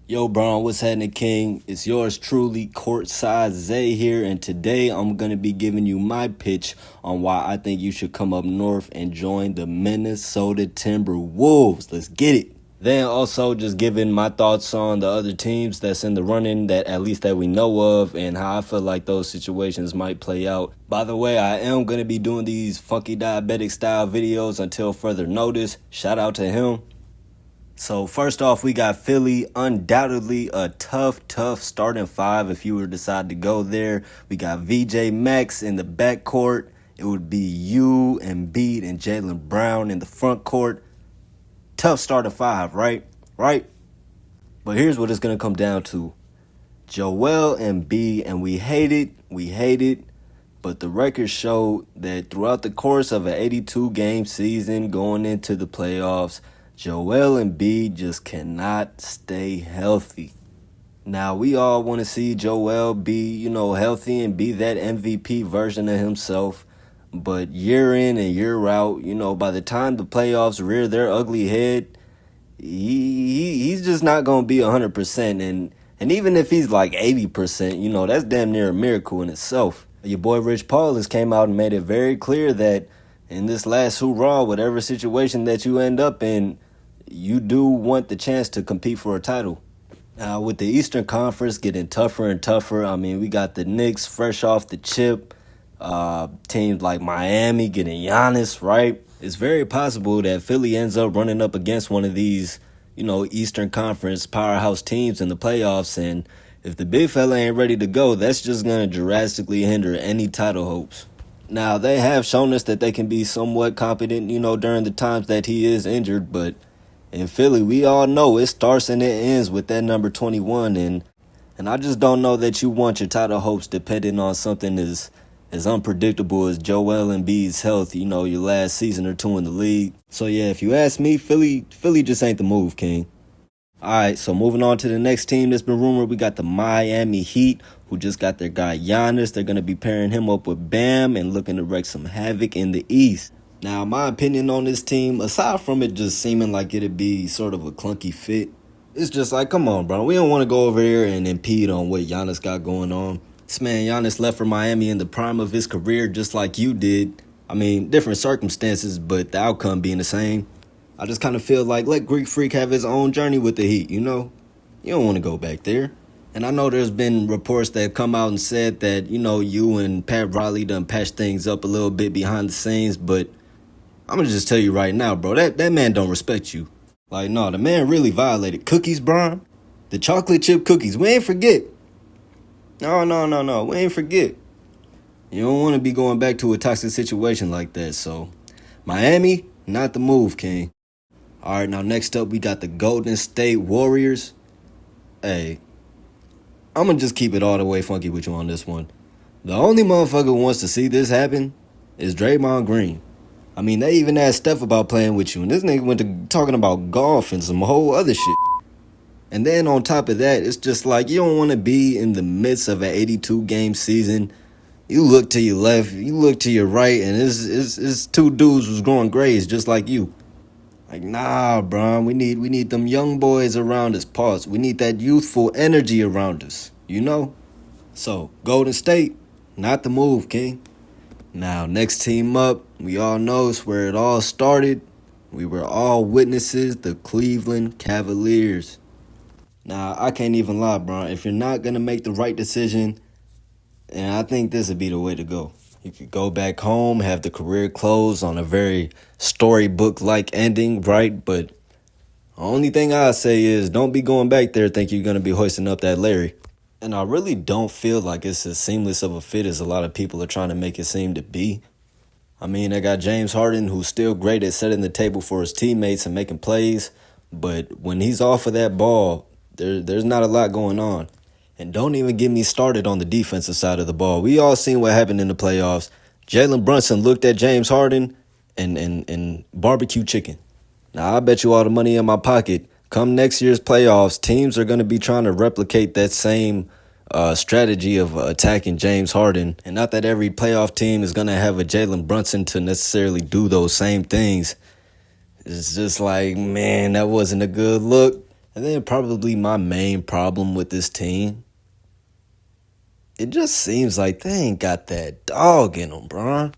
Yo, Bron, what's happening, King? It's yours truly, Courtside Zay here, and today I'm going to be giving you my pitch on why I think you should come up north and join the Minnesota Timberwolves. Let's get it. Then also just giving my thoughts on the other teams that's in the running that at least that we know of and how I feel like those situations might play out. By the way, I am going to be doing these funky diabetic style videos until further notice. Shout out to him. So first off, we got Philly, undoubtedly a tough starting five if you were to decide to go there. We got VJ Max in the backcourt. It would be you, Embiid, and Jaylen Brown in the front court. Tough starting five, right? Right? But here's what it's going to come down to. Joel Embiid, and we hate it, but the records show that throughout the course of an 82-game season going into the playoffs, Joel Embiid just cannot stay healthy. Now, we all want to see Joel be, healthy and be that MVP version of himself. But year in and year out, by the time the playoffs rear their ugly head, he's just not going to be 100%. And even if he's like 80%, that's damn near a miracle in itself. Your boy Rich Paul has came out and made it very clear that in this last hoorah, whatever situation that you end up in, you do want the chance to compete for a title. Now, with the Eastern Conference getting tougher and tougher, we got the Knicks fresh off the chip. Teams like Miami getting Giannis, right? It's very possible that Philly ends up running up against one of these, Eastern Conference powerhouse teams in the playoffs. And if the big fella ain't ready to go, that's just going to drastically hinder any title hopes. Now, they have shown us that they can be somewhat competent, during the times that he is injured. But in Philly, we all know it starts and it ends with that number 21. And I just don't know that you want your title hopes depending on something as unpredictable as Joel Embiid's health, your last season or two in the league. So, yeah, if you ask me, Philly just ain't the move, King. All right, so moving on to the next team that's been rumored, we got the Miami Heat, who just got their guy Giannis. They're going to be pairing him up with Bam and looking to wreak some havoc in the East. Now, my opinion on this team, aside from it just seeming like it'd be sort of a clunky fit, it's just like, come on, bro. We don't want to go over here and impede on what Giannis got going on. This man Giannis left for Miami in the prime of his career just like you did. Different circumstances, but the outcome being the same. I just kind of feel like let Greek Freak have his own journey with the Heat, You don't want to go back there. And I know there's been reports that have come out and said that, you and Pat Riley done patched things up a little bit behind the scenes, but I'm going to just tell you right now, bro, that man don't respect you. Like, no, the man really violated cookies, Bron. The chocolate chip cookies. We ain't forget. No. We ain't forget. You don't want to be going back to a toxic situation like that. So, Miami, not the move, King. All right, now next up, we got the Golden State Warriors. Hey, I'm going to just keep it all the way funky with you on this one. The only motherfucker who wants to see this happen is Draymond Green. They even asked Steph about playing with you, and this nigga went to talking about golf and some whole other shit. And then on top of that, it's just like you don't want to be in the midst of an 82-game season. You look to your left, you look to your right, and it's two dudes who's growing grays just like you. Like, nah, bro, we need them young boys around us, pause. We need that youthful energy around us, So, Golden State, not the move, King. Now, next team up, we all know it's where it all started. We were all witnesses, the Cleveland Cavaliers. Now, I can't even lie, bro. If you're not going to make the right decision, and I think this would be the way to go. You could go back home, have the career close on a very storybook-like ending, right? But the only thing I say is don't be going back there thinking you're going to be hoisting up that Larry. And I really don't feel like it's as seamless of a fit as a lot of people are trying to make it seem to be. They got James Harden, who's still great at setting the table for his teammates and making plays. But when he's off of that ball, there's not a lot going on. And don't even get me started on the defensive side of the ball. We all seen what happened in the playoffs. Jalen Brunson looked at James Harden and barbecue chicken. Now, I bet you all the money in my pocket, come next year's playoffs, teams are going to be trying to replicate that same strategy of attacking James Harden. And not that every playoff team is going to have a Jalen Brunson to necessarily do those same things. It's just like, man, that wasn't a good look. And then probably my main problem with this team, it just seems like they ain't got that dog in them, bro.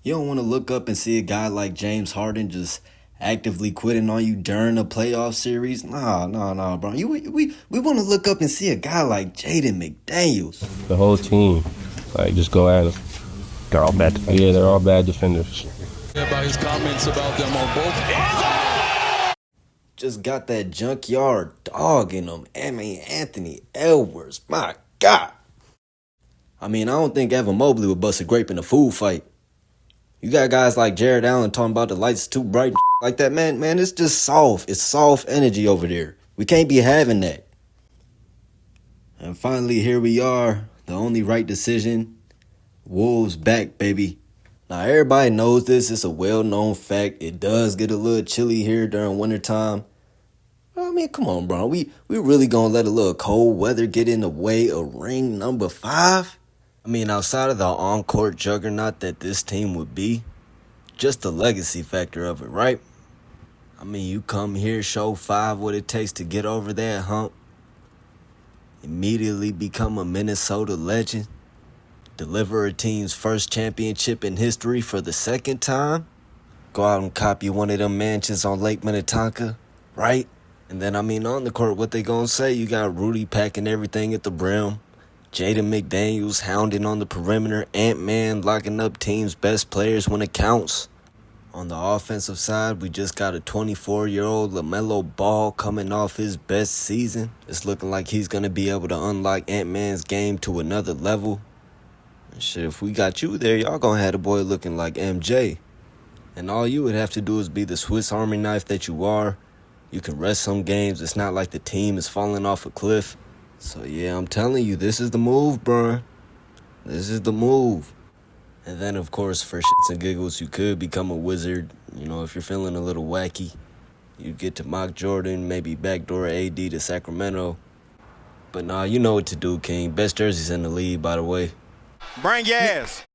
You don't want to look up and see a guy like James Harden just actively quitting on you during a playoff series. Nah, bro. We want to look up and see a guy like Jaden McDaniels. The whole team, like, just go at them. They're all bad defenders. Yeah, they're all bad defenders. By his comments about them on both ends. Just got that junkyard dog in them. I mean, Anthony Edwards. My God. I mean, I don't think Evan Mobley would bust a grape in a food fight. You got guys like Jared Allen talking about the lights too bright and like that, man. Man, it's just soft. It's soft energy over there. We can't be having that. And finally, here we are. The only right decision. Wolves back, baby. Now, everybody knows this. It's a well-known fact. It does get a little chilly here during wintertime. I mean, come on, bro. We really gonna let a little cold weather get in the way of ring number 5? I mean, outside of the on-court juggernaut that this team would be, just the legacy factor of it, right? I mean, you come here, show 5 what it takes to get over that hump, immediately become a Minnesota legend, deliver a team's first championship in history for the second time, go out and copy one of them mansions on Lake Minnetonka, right? And then, I mean, on the court, what they gonna say? You got Rudy packing everything at the brim, Jaden McDaniels hounding on the perimeter, Ant-Man locking up teams' best players when it counts. On the offensive side, we just got a 24-year-old LaMelo Ball coming off his best season. It's looking like he's going to be able to unlock Ant-Man's game to another level. And shit, if we got you there, y'all going to have the boy looking like MJ. And all you would have to do is be the Swiss Army knife that you are. You can rest some games. It's not like the team is falling off a cliff. So, yeah, I'm telling you, this is the move, bro. This is the move. And then, of course, for shits and giggles, you could become a wizard. You know, if you're feeling a little wacky, you get to mock Jordan, maybe backdoor AD to Sacramento. But nah, you know what to do, King. Best jerseys in the league, by the way. Bring your ass.